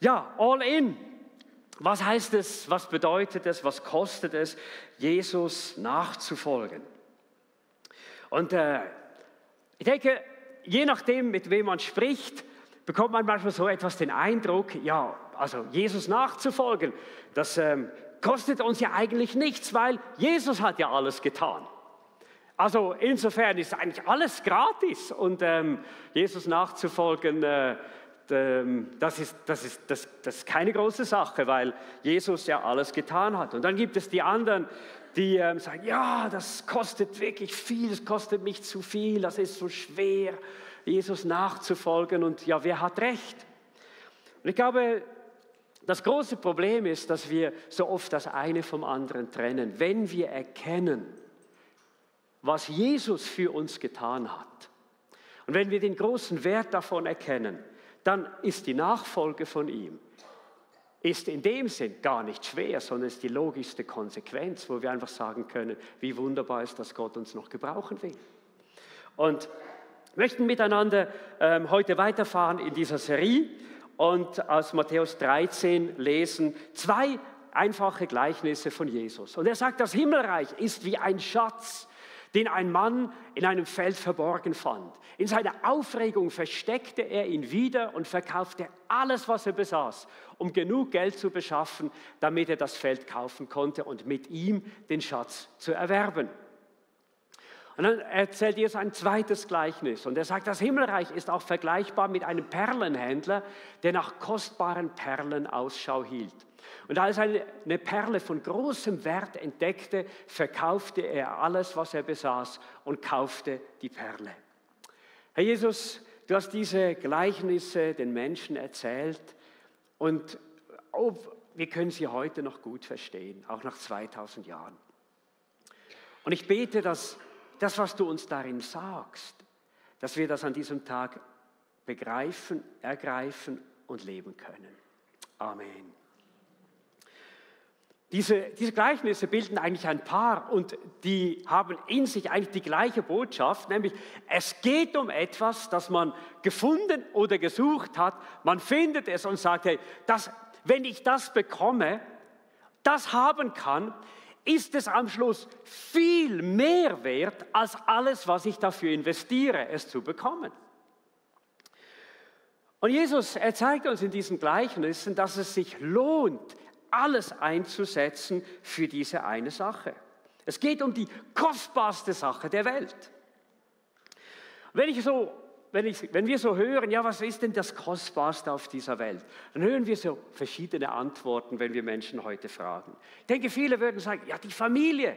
Ja, all in. Was heißt es, was bedeutet es, was kostet es, Jesus nachzufolgen? Und ich denke, je nachdem, mit wem man spricht, bekommt man manchmal so etwas den Eindruck, ja, also Jesus nachzufolgen, das kostet uns ja eigentlich nichts, weil Jesus hat ja alles getan. Also insofern ist eigentlich alles gratis und Jesus nachzufolgen, das ist keine große Sache, weil Jesus ja alles getan hat. Und dann gibt es die anderen, die sagen, ja, das kostet wirklich viel, das kostet mich zu viel, das ist so schwer, Jesus nachzufolgen. Und ja, wer hat recht? Und ich glaube, das große Problem ist, dass wir so oft das eine vom anderen trennen. Wenn wir erkennen, was Jesus für uns getan hat, und wenn wir den großen Wert davon erkennen, dann ist die Nachfolge von ihm, ist in dem Sinn gar nicht schwer, sondern ist die logischste Konsequenz, wo wir einfach sagen können, wie wunderbar ist, dass Gott uns noch gebrauchen will. Und wir möchten miteinander heute weiterfahren in dieser Serie und aus Matthäus 13 lesen 2 einfache Gleichnisse von Jesus. Und er sagt, das Himmelreich ist wie ein Schatz, den ein Mann in einem Feld verborgen fand. In seiner Aufregung versteckte er ihn wieder und verkaufte alles, was er besaß, um genug Geld zu beschaffen, damit er das Feld kaufen konnte und mit ihm den Schatz zu erwerben. Und dann erzählt Jesus ein zweites Gleichnis und er sagt, das Himmelreich ist auch vergleichbar mit einem Perlenhändler, der nach kostbaren Perlen Ausschau hielt. Und als er eine Perle von großem Wert entdeckte, verkaufte er alles, was er besaß und kaufte die Perle. Herr Jesus, du hast diese Gleichnisse den Menschen erzählt und wir können sie heute noch gut verstehen, auch nach 2000 Jahren. Und ich bete, dass das, was du uns darin sagst, dass wir das an diesem Tag begreifen, ergreifen und leben können. Amen. Diese Gleichnisse bilden eigentlich ein Paar und die haben in sich eigentlich die gleiche Botschaft, nämlich es geht um etwas, das man gefunden oder gesucht hat. Man findet es und sagt, hey, wenn ich das bekomme, das haben kann, ist es am Schluss viel mehr wert als alles, was ich dafür investiere, es zu bekommen. Und Jesus, er zeigt uns in diesen Gleichnissen, dass es sich lohnt, alles einzusetzen für diese eine Sache. Es geht um die kostbarste Sache der Welt. Wenn wir so hören, ja, was ist denn das Kostbarste auf dieser Welt? Dann hören wir so verschiedene Antworten, wenn wir Menschen heute fragen. Ich denke, viele würden sagen, ja, die Familie,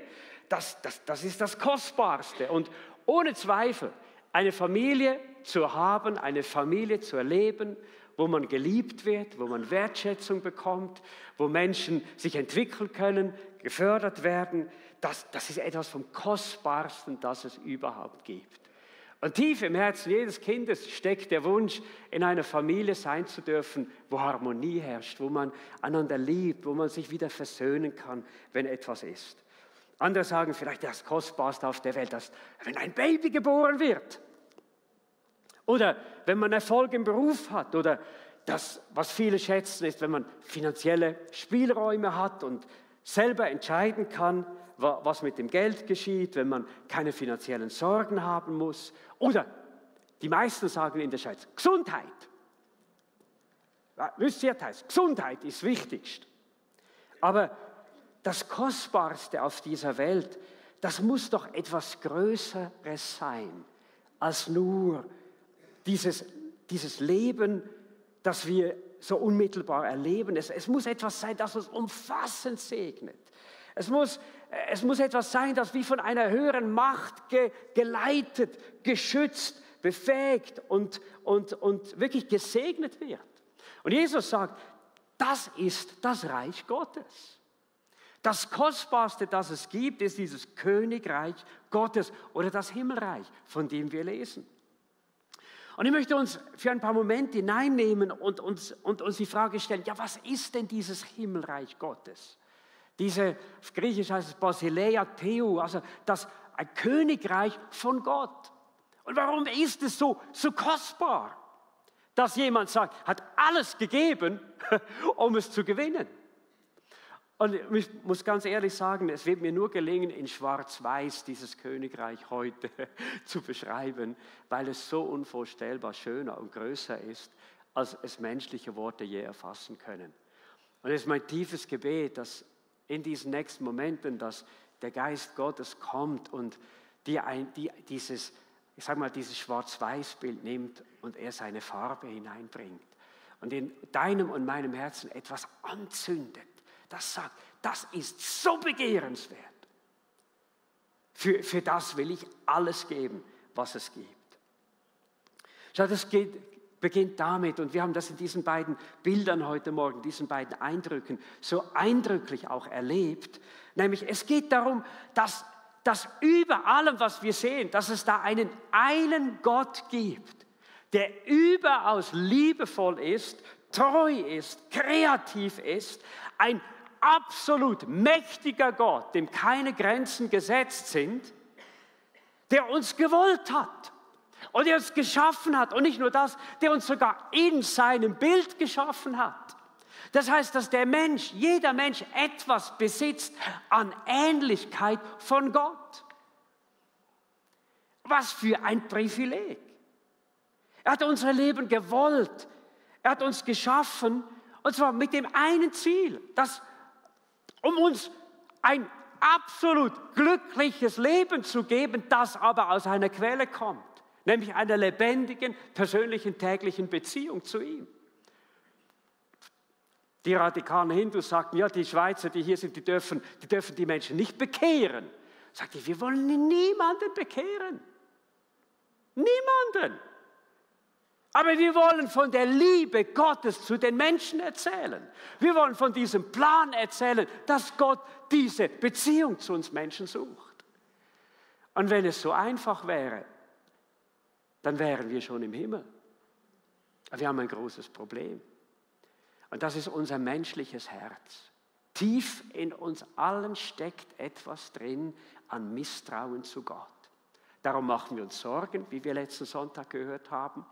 das ist das Kostbarste. Und ohne Zweifel, eine Familie zu haben, eine Familie zu erleben, wo man geliebt wird, wo man Wertschätzung bekommt, wo Menschen sich entwickeln können, gefördert werden, das ist etwas vom Kostbarsten, das es überhaupt gibt. Und tief im Herzen jedes Kindes steckt der Wunsch, in einer Familie sein zu dürfen, wo Harmonie herrscht, wo man einander liebt, wo man sich wieder versöhnen kann, wenn etwas ist. Andere sagen vielleicht, das Kostbarste auf der Welt ist, wenn ein Baby geboren wird. Oder wenn man Erfolg im Beruf hat. Oder das, was viele schätzen, ist, wenn man finanzielle Spielräume hat und selber entscheiden kann, was mit dem Geld geschieht, wenn man keine finanziellen Sorgen haben muss. Oder die meisten sagen in der Schweiz, Gesundheit. Ja, wisst ihr, Gesundheit ist wichtigst. Aber das Kostbarste auf dieser Welt, das muss doch etwas Größeres sein, als nur dieses Leben, das wir so unmittelbar erleben. Es muss etwas sein, das uns umfassend segnet. Es muss etwas sein, das wie von einer höheren Macht geleitet, geschützt, befähigt und wirklich gesegnet wird. Und Jesus sagt, das ist das Reich Gottes. Das Kostbarste, das es gibt, ist dieses Königreich Gottes oder das Himmelreich, von dem wir lesen. Und ich möchte uns für ein paar Momente hineinnehmen und uns die Frage stellen, ja, was ist denn dieses Himmelreich Gottes? Auf Griechisch heißt es Basileia Theou, also ein Königreich von Gott. Und warum ist es so kostbar? dass jemand sagt, hat alles gegeben, um es zu gewinnen. Und ich muss ganz ehrlich sagen, es wird mir nur gelingen, in Schwarz-Weiß dieses Königreich heute zu beschreiben, weil es so unvorstellbar schöner und größer ist, als es menschliche Worte je erfassen können. Und es ist mein tiefes Gebet, dass in diesen nächsten Momenten, dass der Geist Gottes kommt und dieses Schwarz-Weiß-Bild nimmt und er seine Farbe hineinbringt und in deinem und meinem Herzen etwas anzündet, das sagt, das ist so begehrenswert. Für das will ich alles geben, was es gibt. Schau, das beginnt damit, und wir haben das in diesen beiden Bildern heute Morgen, diesen beiden Eindrücken, so eindrücklich auch erlebt. Nämlich, es geht darum, dass über allem, was wir sehen, dass es da einen Gott gibt, der überaus liebevoll ist, treu ist, kreativ ist, ein absolut mächtiger Gott, dem keine Grenzen gesetzt sind, der uns gewollt hat und der uns geschaffen hat. Und nicht nur das, der uns sogar in seinem Bild geschaffen hat. Das heißt, dass jeder Mensch etwas besitzt an Ähnlichkeit von Gott. Was für ein Privileg. Er hat unser Leben gewollt. Er hat uns geschaffen, und zwar mit dem einen Ziel, um uns ein absolut glückliches Leben zu geben, das aber aus einer Quelle kommt, nämlich einer lebendigen, persönlichen, täglichen Beziehung zu ihm. Die radikalen Hindus sagten, ja, die Schweizer, die hier sind, die dürfen die Menschen nicht bekehren. Sagt er, wir wollen niemanden bekehren. Niemanden. Aber wir wollen von der Liebe Gottes zu den Menschen erzählen. Wir wollen von diesem Plan erzählen, dass Gott diese Beziehung zu uns Menschen sucht. Und wenn es so einfach wäre, dann wären wir schon im Himmel. Aber wir haben ein großes Problem. Und das ist unser menschliches Herz. Tief in uns allen steckt etwas drin an Misstrauen zu Gott. Darum machen wir uns Sorgen, wie wir letzten Sonntag gehört haben.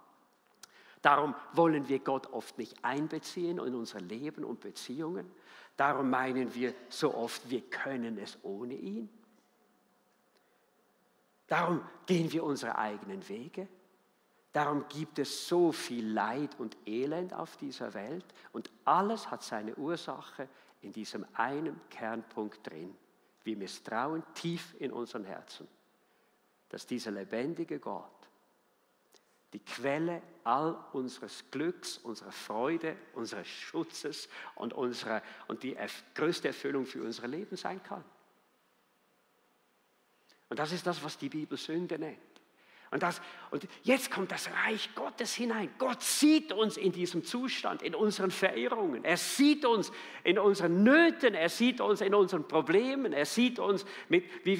Darum wollen wir Gott oft nicht einbeziehen in unser Leben und Beziehungen. Darum meinen wir so oft, wir können es ohne ihn. Darum gehen wir unsere eigenen Wege. Darum gibt es so viel Leid und Elend auf dieser Welt. Und alles hat seine Ursache in diesem einen Kernpunkt drin. Wir misstrauen tief in unseren Herzen, dass dieser lebendige Gott die Quelle all unseres Glücks, unserer Freude, unseres Schutzes und die größte Erfüllung für unser Leben sein kann. Und das ist das, was die Bibel Sünde nennt. Und jetzt kommt das Reich Gottes hinein. Gott sieht uns in diesem Zustand, in unseren Verirrungen. Er sieht uns in unseren Nöten, er sieht uns in unseren Problemen, er sieht uns, wie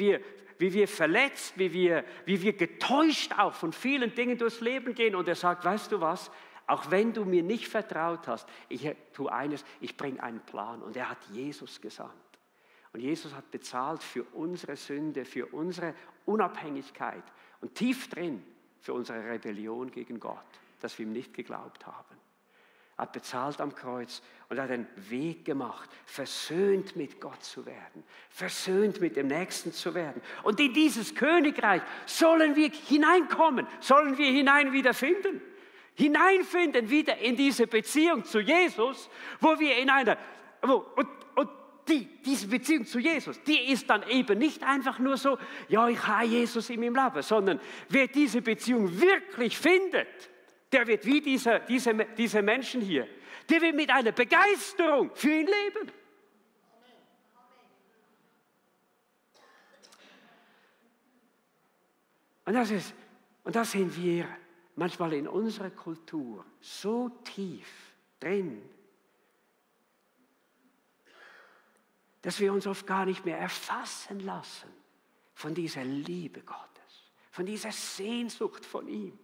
wir verletzt, wie wir getäuscht auch von vielen Dingen durchs Leben gehen. Und er sagt, weißt du was, auch wenn du mir nicht vertraut hast, ich tue eines, ich bringe einen Plan. Und er hat Jesus gesandt. Und Jesus hat bezahlt für unsere Sünde, für unsere Unabhängigkeit und tief drin für unsere Rebellion gegen Gott, dass wir ihm nicht geglaubt haben. Er hat bezahlt am Kreuz und hat einen Weg gemacht, versöhnt mit Gott zu werden, versöhnt mit dem Nächsten zu werden. Und in dieses Königreich sollen wir hineinkommen, sollen wir hineinfinden wieder in diese Beziehung zu Jesus, wo wir diese Beziehung zu Jesus, die ist dann eben nicht einfach nur so, ja, ich habe Jesus in meinem Leben, sondern wer diese Beziehung wirklich findet, der wird wie diese Menschen hier, der wird mit einer Begeisterung für ihn leben. Und das sehen wir manchmal in unserer Kultur so tief drin, dass wir uns oft gar nicht mehr erfassen lassen von dieser Liebe Gottes, von dieser Sehnsucht von ihm,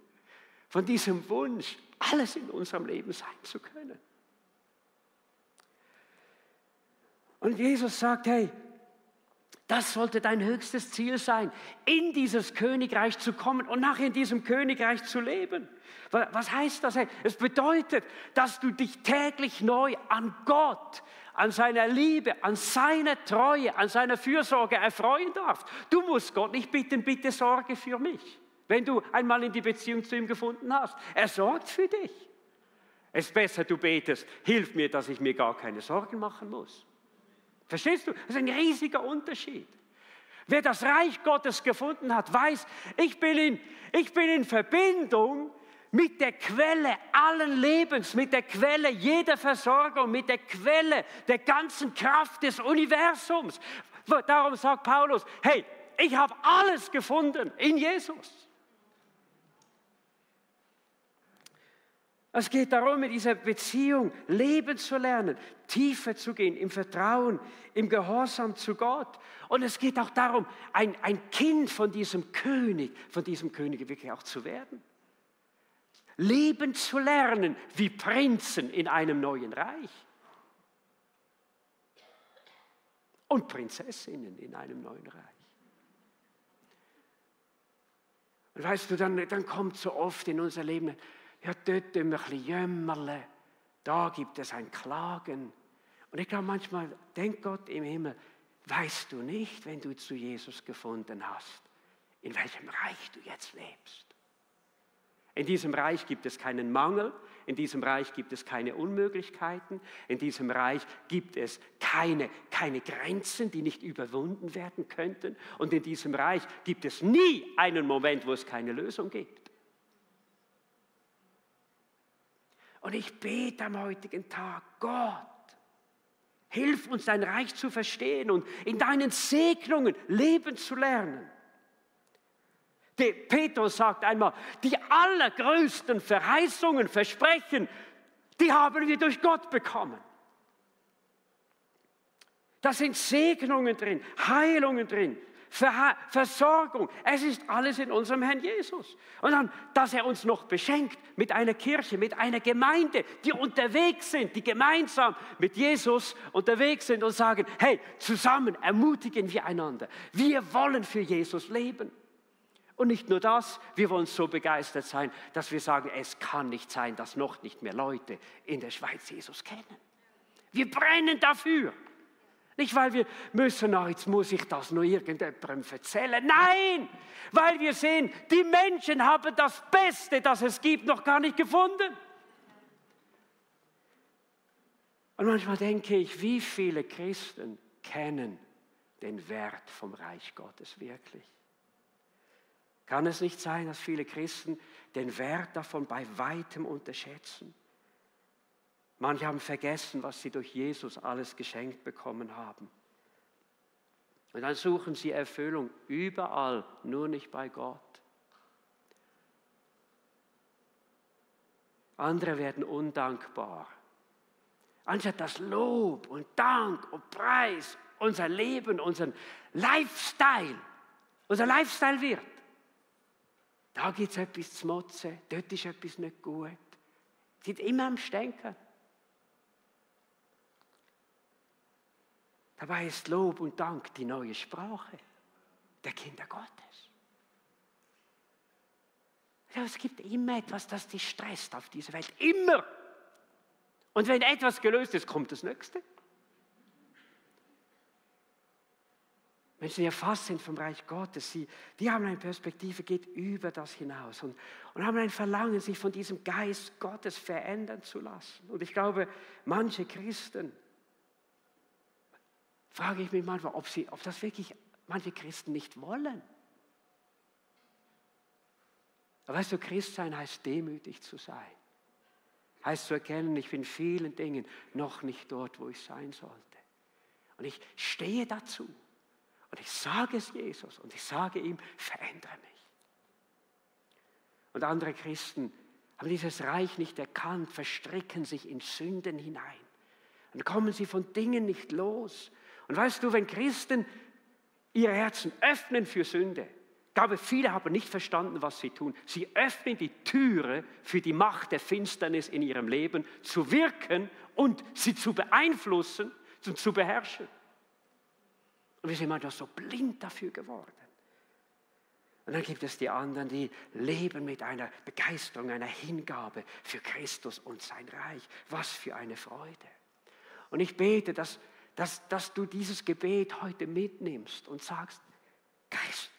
von diesem Wunsch, alles in unserem Leben sein zu können. Und Jesus sagt, hey, Das sollte dein höchstes Ziel sein, in dieses Königreich zu kommen und nachher in diesem Königreich zu leben. Was heißt das? Es bedeutet, dass du dich täglich neu an Gott, an seiner Liebe, an seiner Treue, an seiner Fürsorge erfreuen darfst. Du musst Gott nicht bitten, bitte sorge für mich, wenn du einmal in die Beziehung zu ihm gefunden hast. Er sorgt für dich. Es ist besser, du betest, hilf mir, dass ich mir gar keine Sorgen machen muss. Verstehst du? Das ist ein riesiger Unterschied. Wer das Reich Gottes gefunden hat, weiß, ich bin in Verbindung mit der Quelle allen Lebens, mit der Quelle jeder Versorgung, mit der Quelle der ganzen Kraft des Universums. Darum sagt Paulus, hey, ich habe alles gefunden in Jesus. Es geht darum, in dieser Beziehung leben zu lernen, tiefer zu gehen, im Vertrauen, im Gehorsam zu Gott. Und es geht auch darum, ein Kind von diesem König wirklich auch zu werden. Leben zu lernen wie Prinzen in einem neuen Reich. Und Prinzessinnen in einem neuen Reich. Und weißt du, dann kommt so oft in unser Leben, ja, dort ein bisschen jämmerle, da gibt es ein Klagen. Und ich glaube, manchmal denkt Gott im Himmel, weißt du nicht, wenn du zu Jesus gefunden hast, in welchem Reich du jetzt lebst. In diesem Reich gibt es keinen Mangel, in diesem Reich gibt es keine Unmöglichkeiten, in diesem Reich gibt es keine Grenzen, die nicht überwunden werden könnten. Und in diesem Reich gibt es nie einen Moment, wo es keine Lösung gibt. Und ich bete am heutigen Tag, Gott, hilf uns, dein Reich zu verstehen und in deinen Segnungen leben zu lernen. Petrus sagt einmal, die allergrößten Verheißungen, Versprechen, die haben wir durch Gott bekommen. Da sind Segnungen drin, Heilungen drin, Versorgung. Es ist alles in unserem Herrn Jesus. Und dann, dass er uns noch beschenkt mit einer Kirche, mit einer Gemeinde, die unterwegs sind, die gemeinsam mit Jesus unterwegs sind und sagen, hey, zusammen ermutigen wir einander. Wir wollen für Jesus leben. Und nicht nur das, wir wollen so begeistert sein, dass wir sagen, es kann nicht sein, dass noch nicht mehr Leute in der Schweiz Jesus kennen. Wir brennen dafür. Nicht, weil wir müssen, jetzt muss ich das nur irgendjemandem erzählen. Nein, weil wir sehen, die Menschen haben das Beste, das es gibt, noch gar nicht gefunden. Und manchmal denke ich, wie viele Christen kennen den Wert vom Reich Gottes wirklich? Kann es nicht sein, dass viele Christen den Wert davon bei weitem unterschätzen? Manche haben vergessen, was sie durch Jesus alles geschenkt bekommen haben. Und dann suchen sie Erfüllung überall, nur nicht bei Gott. Andere werden undankbar. Anstatt dass Lob und Dank und Preis unser Leben, unser Lifestyle wird. Da gibt es etwas zu motzen, dort ist etwas nicht gut. Sie sind immer am Stänkern. Dabei ist Lob und Dank die neue Sprache der Kinder Gottes. Ja, es gibt immer etwas, das dich stresst auf dieser Welt. Immer. Und wenn etwas gelöst ist, kommt das Nächste. Menschen, die erfasst sind vom Reich Gottes, die haben eine Perspektive, geht über das hinaus und haben ein Verlangen, sich von diesem Geist Gottes verändern zu lassen. Und ich glaube, manche Christen, frage ich mich manchmal, ob das wirklich manche Christen nicht wollen. Aber weißt du, Christsein heißt demütig zu sein. Heißt zu erkennen, ich bin in vielen Dingen noch nicht dort, wo ich sein sollte. Und ich stehe dazu. Und ich sage es Jesus und ich sage ihm, verändere mich. Und andere Christen haben dieses Reich nicht erkannt, verstricken sich in Sünden hinein. Dann kommen sie von Dingen nicht los. Und weißt du, wenn Christen ihre Herzen öffnen für Sünde, ich glaube, viele haben nicht verstanden, was sie tun. Sie öffnen die Türe für die Macht der Finsternis in ihrem Leben zu wirken und sie zu beeinflussen und zu beherrschen. Und wir sind manchmal so blind dafür geworden. Und dann gibt es die anderen, die leben mit einer Begeisterung, einer Hingabe für Christus und sein Reich. Was für eine Freude. Und ich bete, dass du dieses Gebet heute mitnimmst und sagst, Geist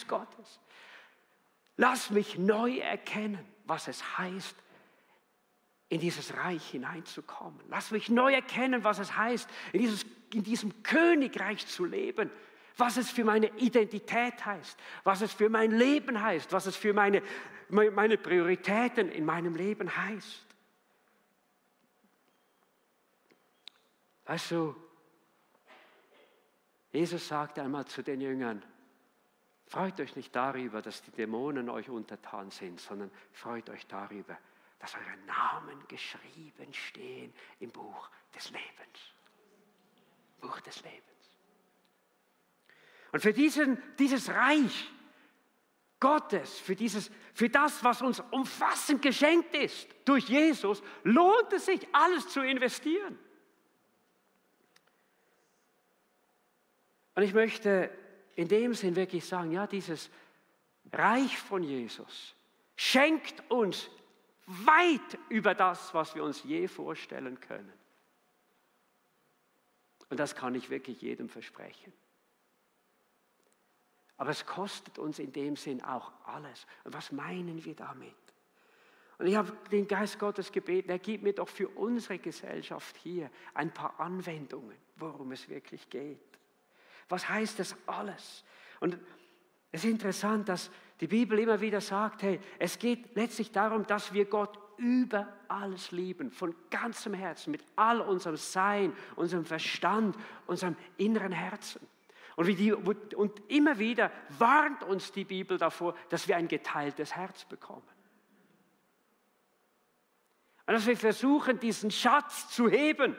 Gottes, lass mich neu erkennen, was es heißt, in dieses Reich hineinzukommen. Lass mich neu erkennen, was es heißt, in diesem Königreich zu leben. Was es für meine Identität heißt, was es für mein Leben heißt, was es für meine Prioritäten in meinem Leben heißt. Weißt du, Jesus sagte einmal zu den Jüngern, freut euch nicht darüber, dass die Dämonen euch untertan sind, sondern freut euch darüber, dass eure Namen geschrieben stehen im Buch des Lebens. Buch des Lebens. Und für dieses Reich Gottes, für das, was uns umfassend geschenkt ist durch Jesus, lohnt es sich, alles zu investieren. Und ich möchte in dem Sinn wirklich sagen, ja, dieses Reich von Jesus schenkt uns weit über das, was wir uns je vorstellen können. Und das kann ich wirklich jedem versprechen. Aber es kostet uns in dem Sinn auch alles. Und was meinen wir damit? Und ich habe den Geist Gottes gebeten, er gibt mir doch für unsere Gesellschaft hier ein paar Anwendungen, worum es wirklich geht. Was heißt das alles? Und es ist interessant, dass die Bibel immer wieder sagt, hey, es geht letztlich darum, dass wir Gott über alles lieben, von ganzem Herzen, mit all unserem Sein, unserem Verstand, unserem inneren Herzen. Und immer wieder warnt uns die Bibel davor, dass wir ein geteiltes Herz bekommen. Und dass wir versuchen, diesen Schatz zu heben,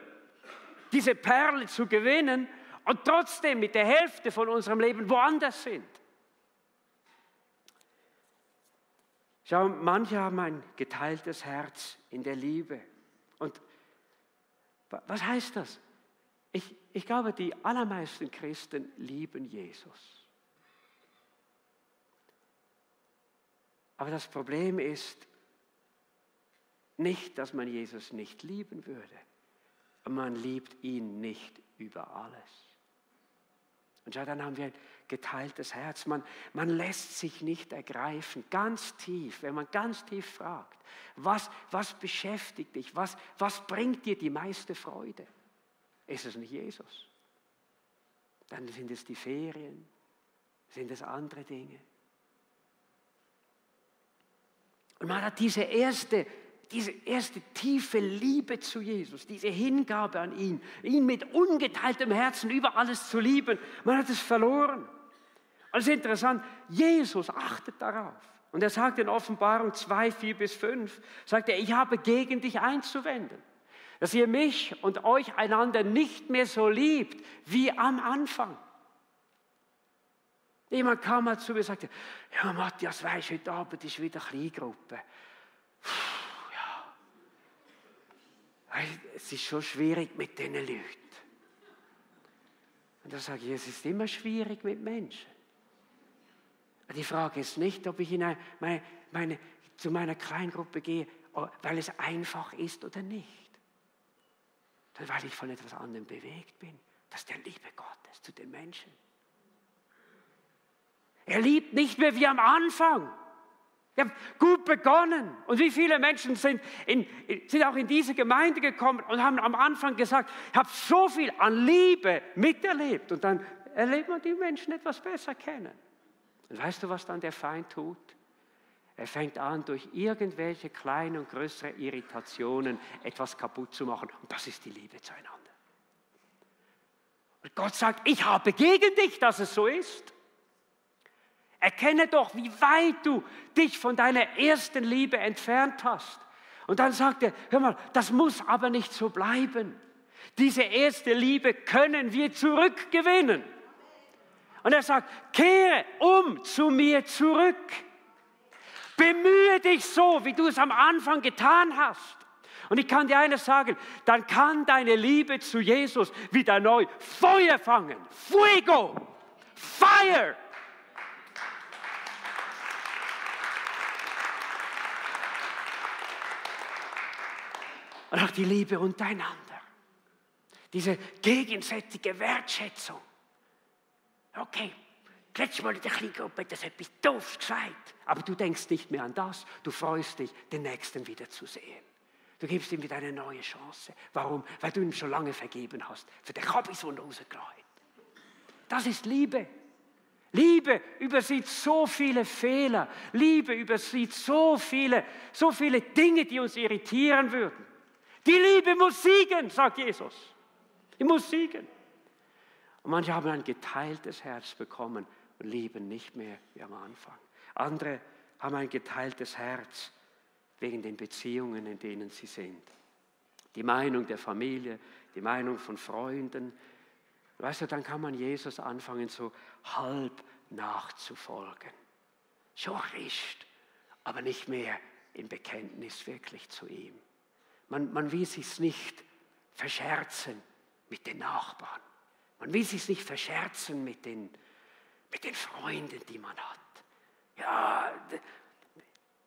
diese Perle zu gewinnen und trotzdem mit der Hälfte von unserem Leben woanders sind. Schau, manche haben ein geteiltes Herz in der Liebe. Und was heißt das? Ich glaube, die allermeisten Christen lieben Jesus. Aber das Problem ist nicht, dass man Jesus nicht lieben würde, aber man liebt ihn nicht über alles. Und schau, dann haben wir ein geteiltes Herz. Man lässt sich nicht ergreifen, ganz tief, wenn man ganz tief fragt, was beschäftigt dich, was bringt dir die meiste Freude? Ist es nicht Jesus? Dann sind es die Ferien, sind es andere Dinge. Und man hat diese erste tiefe Liebe zu Jesus, diese Hingabe an ihn mit ungeteiltem Herzen über alles zu lieben, man hat es verloren. Und es ist interessant, Jesus achtet darauf. Und er sagt in Offenbarung 2, 4-5, sagt er, ich habe gegen dich einzuwenden, dass ihr mich und euch einander nicht mehr so liebt wie am Anfang. Jemand kam mal zu mir und sagte, ja Matthias, weisst, heute Abend ist wieder Kleingruppe. Es ist schon schwierig mit diesen Leuten. Und da sage ich, es ist immer schwierig mit Menschen. Die Frage ist nicht, ob ich zu meiner Kleingruppe gehe, weil es einfach ist oder nicht. Sondern weil ich von etwas anderem bewegt bin. Das ist der Liebe Gottes zu den Menschen. Er liebt nicht mehr wie am Anfang. Ich habe gut begonnen. Und wie viele Menschen sind auch in diese Gemeinde gekommen und haben am Anfang gesagt, ich habe so viel an Liebe miterlebt. Und dann erlebt man die Menschen etwas besser kennen. Und weißt du, was dann der Feind tut? Er fängt an, durch irgendwelche kleinen und größeren Irritationen etwas kaputt zu machen. Und das ist die Liebe zueinander. Und Gott sagt, ich habe gegen dich, dass es so ist. Erkenne doch, wie weit du dich von deiner ersten Liebe entfernt hast. Und dann sagt er, hör mal, das muss aber nicht so bleiben. Diese erste Liebe können wir zurückgewinnen. Und er sagt, kehre zu mir zurück. Bemühe dich so, wie du es am Anfang getan hast. Und ich kann dir eines sagen, dann kann deine Liebe zu Jesus wieder neu Feuer fangen. Fuego, Fire. Und auch die Liebe untereinander. Diese gegenseitige Wertschätzung. Okay, letztes Mal in der Kleingruppe hat das etwas Doofes gesagt. Aber du denkst nicht mehr an das. Du freust dich, den Nächsten wieder zu sehen. Du gibst ihm wieder eine neue Chance. Warum? Weil du ihm schon lange vergeben hast. Für den Kabis und rausgeräumt. Das ist Liebe. Liebe übersieht so viele Fehler. Liebe übersieht so viele Dinge, die uns irritieren würden. Die Liebe muss siegen, sagt Jesus. Die muss siegen. Und manche haben ein geteiltes Herz bekommen und lieben nicht mehr wie am Anfang. Andere haben ein geteiltes Herz wegen den Beziehungen, in denen sie sind. Die Meinung der Familie, die Meinung von Freunden. Weißt du, dann kann man Jesus anfangen, so halb nachzufolgen. Schon Christ, aber nicht mehr im Bekenntnis wirklich zu ihm. Man will sich nicht verscherzen mit den Nachbarn. Man will sich nicht verscherzen mit den Freunden, die man hat. Ja,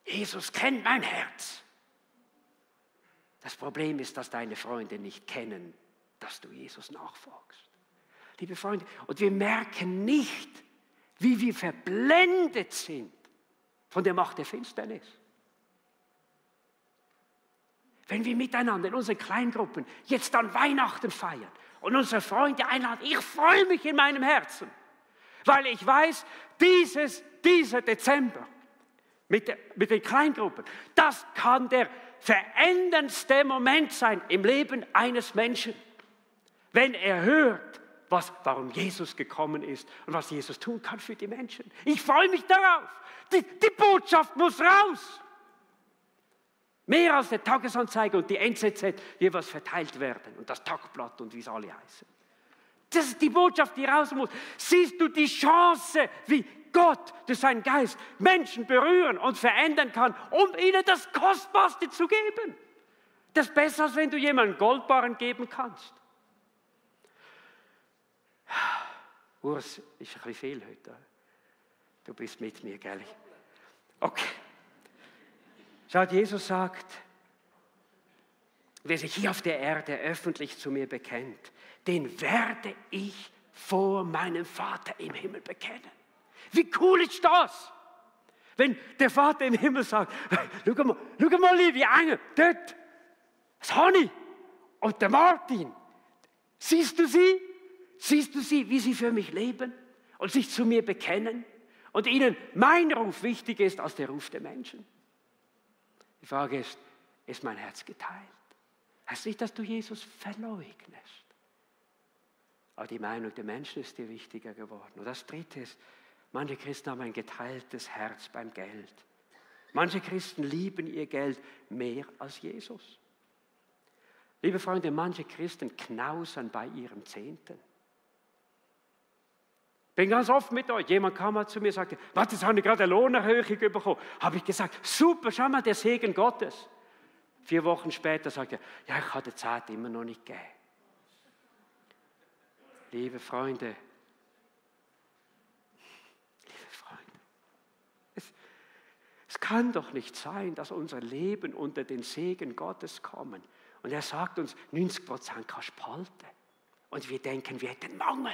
Jesus kennt mein Herz. Das Problem ist, dass deine Freunde nicht kennen, dass du Jesus nachfolgst. Liebe Freunde, und wir merken nicht, wie wir verblendet sind von der Macht der Finsternis. Wenn wir miteinander in unseren Kleingruppen jetzt an Weihnachten feiern und unsere Freunde einladen, ich freue mich in meinem Herzen, weil ich weiß, dieser Dezember mit den Kleingruppen, das kann der veränderndste Moment sein im Leben eines Menschen, wenn er hört, warum Jesus gekommen ist und was Jesus tun kann für die Menschen. Ich freue mich darauf. Die Botschaft muss raus. Mehr als der Tagesanzeiger und die NZZ jeweils verteilt werden und das Tagblatt und wie es alle heißen. Das ist die Botschaft, die raus muss. Siehst du die Chance, wie Gott durch seinen Geist Menschen berühren und verändern kann, um ihnen das Kostbarste zu geben? Das ist besser, als wenn du jemandem Goldbarren geben kannst. Urs, ist ein bisschen viel heute. Du bist mit mir, gell? Okay. Schaut, Jesus sagt, wer sich hier auf der Erde öffentlich zu mir bekennt, den werde ich vor meinem Vater im Himmel bekennen. Wie cool ist das? Wenn der Vater im Himmel sagt, schau mal, liebe Engel, dort, das Honey und der Martin, siehst du sie? Siehst du sie, wie sie für mich leben und sich zu mir bekennen und ihnen mein Ruf wichtig ist als der Ruf der Menschen? Die Frage ist mein Herz geteilt? Heißt nicht, dass du Jesus verleugnest. Aber die Meinung der Menschen ist dir wichtiger geworden. Und das Dritte ist, manche Christen haben ein geteiltes Herz beim Geld. Manche Christen lieben ihr Geld mehr als Jesus. Liebe Freunde, manche Christen knausern bei ihrem Zehnten. Ich bin ganz oft mit euch. Jemand kam mal zu mir und sagte, was, jetzt habe ich gerade eine Lohnerhöhung bekommen. Habe ich gesagt, super, schau mal, der Segen Gottes. 4 Wochen später sagte er, ja, ich habe die Zeit immer noch nicht gegeben. Liebe Freunde, es kann doch nicht sein, dass unser Leben unter den Segen Gottes kommen. Und er sagt uns, 90% kannst du behalten. Und wir denken, wir hätten Mangel.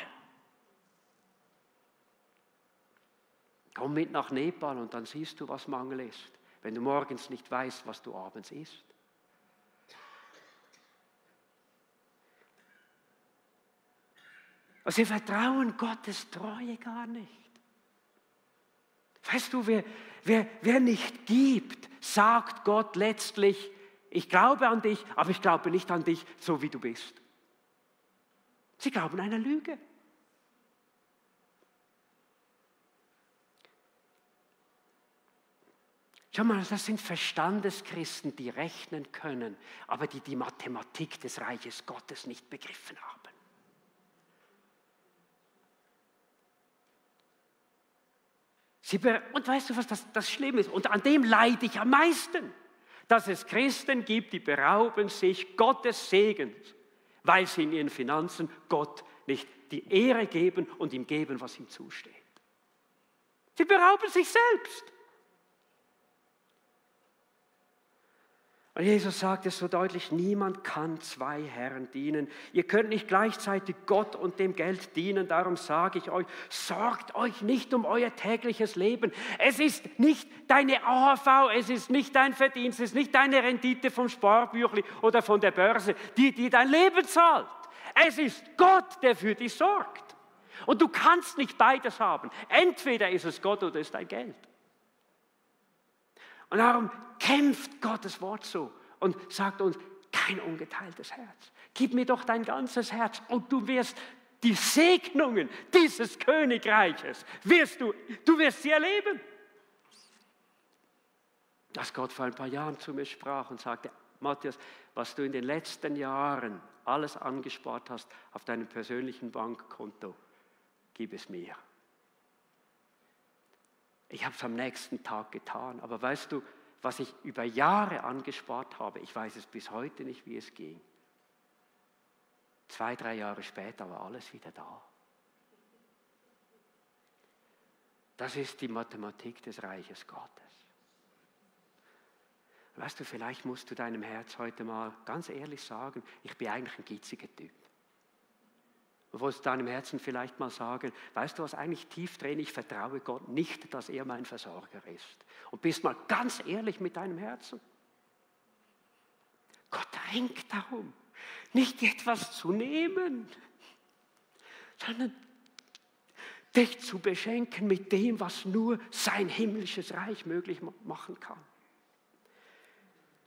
Komm mit nach Nepal und dann siehst du, was Mangel ist, wenn du morgens nicht weißt, was du abends isst. Also wir vertrauen Gottes Treue gar nicht. Weißt du, wer nicht gibt, sagt Gott letztlich, ich glaube an dich, aber ich glaube nicht an dich, so wie du bist. Sie glauben einer Lüge. Schau mal, das sind Verstandeschristen, die rechnen können, aber die Mathematik des Reiches Gottes nicht begriffen haben. Und weißt du, was das Schlimme ist? Und an dem leide ich am meisten. dass es Christen gibt, die berauben sich Gottes Segens, weil sie in ihren Finanzen Gott nicht die Ehre geben und ihm geben, was ihm zusteht. Sie berauben sich selbst. Und Jesus sagt es so deutlich, niemand kann zwei Herren dienen. Ihr könnt nicht gleichzeitig Gott und dem Geld dienen. Darum sage ich euch, sorgt euch nicht um euer tägliches Leben. Es ist nicht deine AHV, es ist nicht dein Verdienst, es ist nicht deine Rendite vom Sparbüchli oder von der Börse, die dein Leben zahlt. Es ist Gott, der für dich sorgt. Und du kannst nicht beides haben. Entweder ist es Gott oder ist dein Geld. Und darum kämpft Gottes Wort so und sagt uns, kein ungeteiltes Herz. Gib mir doch dein ganzes Herz und du wirst die Segnungen dieses Königreiches, du wirst sie erleben. Dass Gott vor ein paar Jahren zu mir sprach und sagte, Matthias, was du in den letzten Jahren alles angespart hast auf deinem persönlichen Bankkonto, gib es mir. Ich habe es am nächsten Tag getan, aber weißt du, was ich über Jahre angespart habe, ich weiß es bis heute nicht, wie es ging. 2, 3 Jahre später war alles wieder da. Das ist die Mathematik des Reiches Gottes. Weißt du, vielleicht musst du deinem Herz heute mal ganz ehrlich sagen, ich bin eigentlich ein gitziger Typ. Du willst deinem Herzen vielleicht mal sagen, weißt du was, eigentlich tief drin, ich vertraue Gott nicht, dass er mein Versorger ist. Und bist mal ganz ehrlich mit deinem Herzen. Gott ringt darum, nicht etwas zu nehmen, sondern dich zu beschenken mit dem, was nur sein himmlisches Reich möglich machen kann.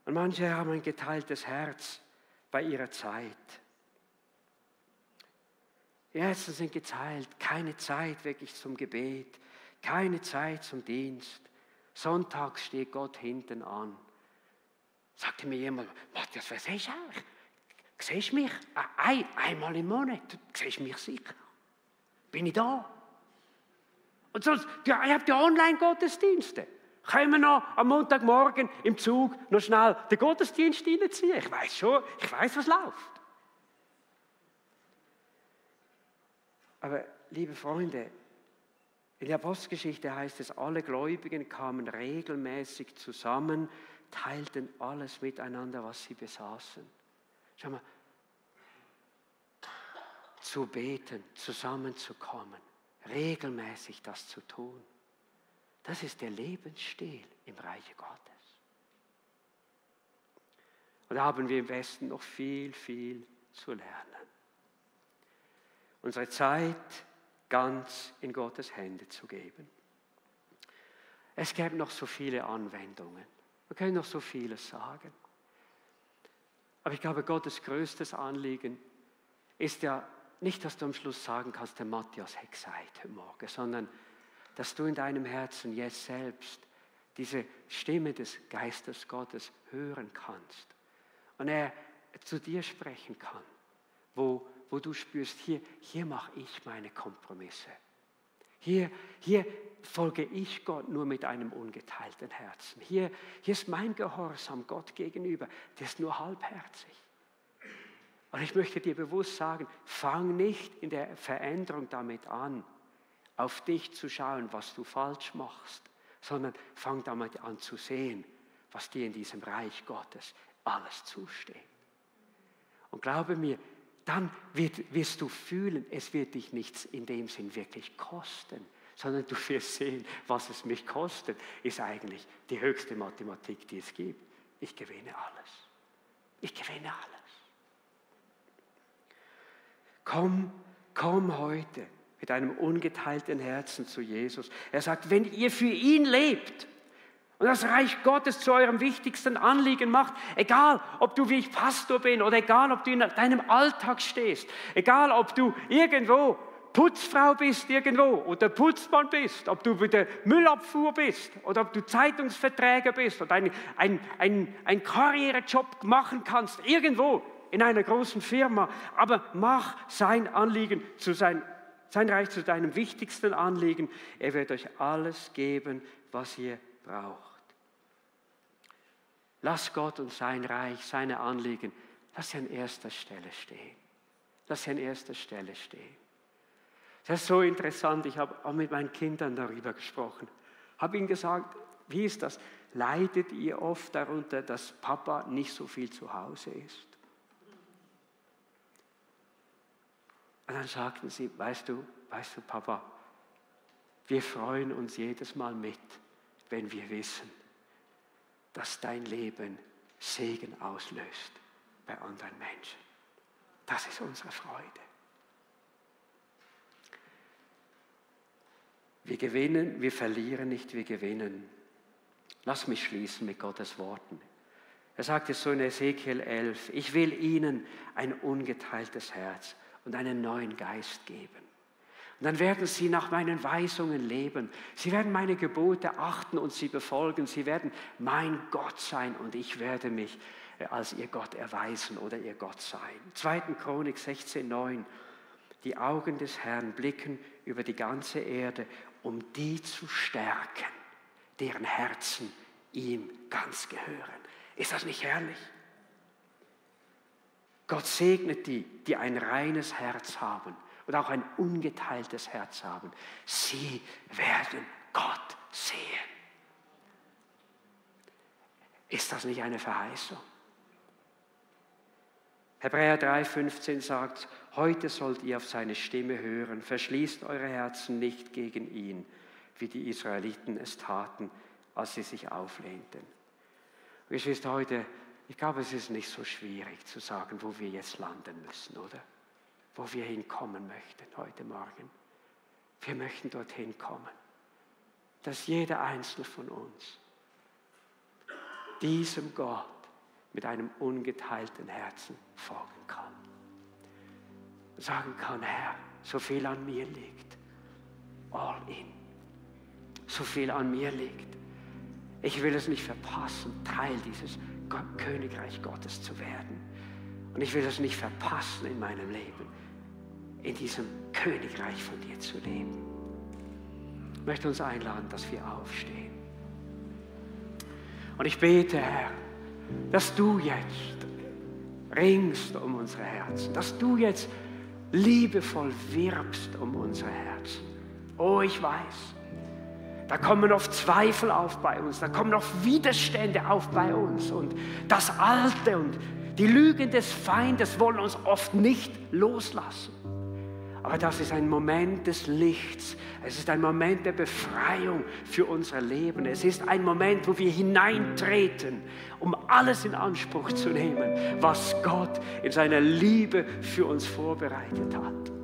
Und manche haben ein geteiltes Herz bei ihrer Zeit. Die Herzen sind geteilt, keine Zeit wirklich zum Gebet, keine Zeit zum Dienst. Sonntags steht Gott hinten an. Sagte mir jemand, Matthias, was siehst du eigentlich? Siehst du mich? Einmal im Monat, siehst du mich sicher? Bin ich da? Und sonst, ja, ihr habt ja Online-Gottesdienste. Können wir noch am Montagmorgen im Zug noch schnell den Gottesdienst reinziehen? Ich weiß schon, was läuft. Aber liebe Freunde, in der Apostelgeschichte heißt es, alle Gläubigen kamen regelmäßig zusammen, teilten alles miteinander, was sie besaßen. Schau mal, zu beten, zusammenzukommen, regelmäßig das zu tun, das ist der Lebensstil im Reiche Gottes. Und da haben wir im Westen noch viel, viel zu lernen. Unsere Zeit ganz in Gottes Hände zu geben. Es gäbe noch so viele Anwendungen. Wir können noch so vieles sagen. Aber ich glaube, Gottes größtes Anliegen ist ja nicht, dass du am Schluss sagen kannst, der Matthias hat gesagt heute Morgen, sondern dass du in deinem Herzen jetzt selbst diese Stimme des Geistes Gottes hören kannst. Und er zu dir sprechen kann, wo du spürst, hier mache ich meine Kompromisse. Hier folge ich Gott nur mit einem ungeteilten Herzen. Hier ist mein Gehorsam Gott gegenüber, der ist nur halbherzig. Und ich möchte dir bewusst sagen, fang nicht in der Veränderung damit an, auf dich zu schauen, was du falsch machst, sondern fang damit an zu sehen, was dir in diesem Reich Gottes alles zusteht. Und glaube mir, dann wirst du fühlen, es wird dich nichts in dem Sinn wirklich kosten, sondern du wirst sehen, was es mich kostet, ist eigentlich die höchste Mathematik, die es gibt. Ich gewinne alles. Ich gewinne alles. Komm heute mit einem ungeteilten Herzen zu Jesus. Er sagt, wenn ihr für ihn lebt und das Reich Gottes zu eurem wichtigsten Anliegen macht, egal ob du wie ich Pastor bin oder egal ob du in deinem Alltag stehst, egal ob du irgendwo Putzfrau bist irgendwo oder Putzmann bist, ob du bei der Müllabfuhr bist oder ob du Zeitungsverträger bist oder einen Karrierejob machen kannst, irgendwo in einer großen Firma, aber mach sein Anliegen sein Reich zu deinem wichtigsten Anliegen. Er wird euch alles geben, was ihr braucht. Lass Gott und sein Reich, seine Anliegen, lass sie an erster Stelle stehen. Lass sie an erster Stelle stehen. Das ist so interessant, ich habe auch mit meinen Kindern darüber gesprochen. Habe ihnen gesagt, wie ist das? Leidet ihr oft darunter, dass Papa nicht so viel zu Hause ist? Und dann sagten sie, weißt du, Papa, wir freuen uns jedes Mal mit, wenn wir wissen, dass dein Leben Segen auslöst bei anderen Menschen. Das ist unsere Freude. Wir gewinnen, wir verlieren nicht, wir gewinnen. Lass mich schließen mit Gottes Worten. Er sagt es so in Ezekiel 11, ich will ihnen ein ungeteiltes Herz und einen neuen Geist geben. Und dann werden sie nach meinen Weisungen leben. Sie werden meine Gebote achten und sie befolgen. Sie werden mein Gott sein und ich werde mich als ihr Gott erweisen oder ihr Gott sein. 2. Chronik 16,9. Die Augen des Herrn blicken über die ganze Erde, um die zu stärken, deren Herzen ihm ganz gehören. Ist das nicht herrlich? Gott segnet die, die ein reines Herz haben und auch ein ungeteiltes Herz haben. Sie werden Gott sehen. Ist das nicht eine Verheißung? Hebräer 3,15 sagt, heute sollt ihr auf seine Stimme hören, verschließt eure Herzen nicht gegen ihn, wie die Israeliten es taten, als sie sich auflehnten. Wisst ihr, heute, ich glaube, es ist nicht so schwierig zu sagen, wo wir jetzt landen müssen, oder? Wo wir hinkommen möchten heute Morgen. Wir möchten dorthin kommen, dass jeder Einzelne von uns diesem Gott mit einem ungeteilten Herzen folgen kann. Sagen kann, Herr, so viel an mir liegt, all in. So viel an mir liegt. Ich will es nicht verpassen, Teil dieses Königreich Gottes zu werden. Und ich will es nicht verpassen in meinem Leben, in diesem Königreich von dir zu leben. Ich möchte uns einladen, dass wir aufstehen. Und ich bete, Herr, dass du jetzt ringst um unsere Herzen, dass du jetzt liebevoll wirbst um unsere Herzen. Oh, ich weiß, da kommen oft Zweifel auf bei uns, da kommen oft Widerstände auf bei uns und das Alte und die Lügen des Feindes wollen uns oft nicht loslassen. Aber das ist ein Moment des Lichts. Es ist ein Moment der Befreiung für unser Leben. Es ist ein Moment, wo wir hineintreten, um alles in Anspruch zu nehmen, was Gott in seiner Liebe für uns vorbereitet hat.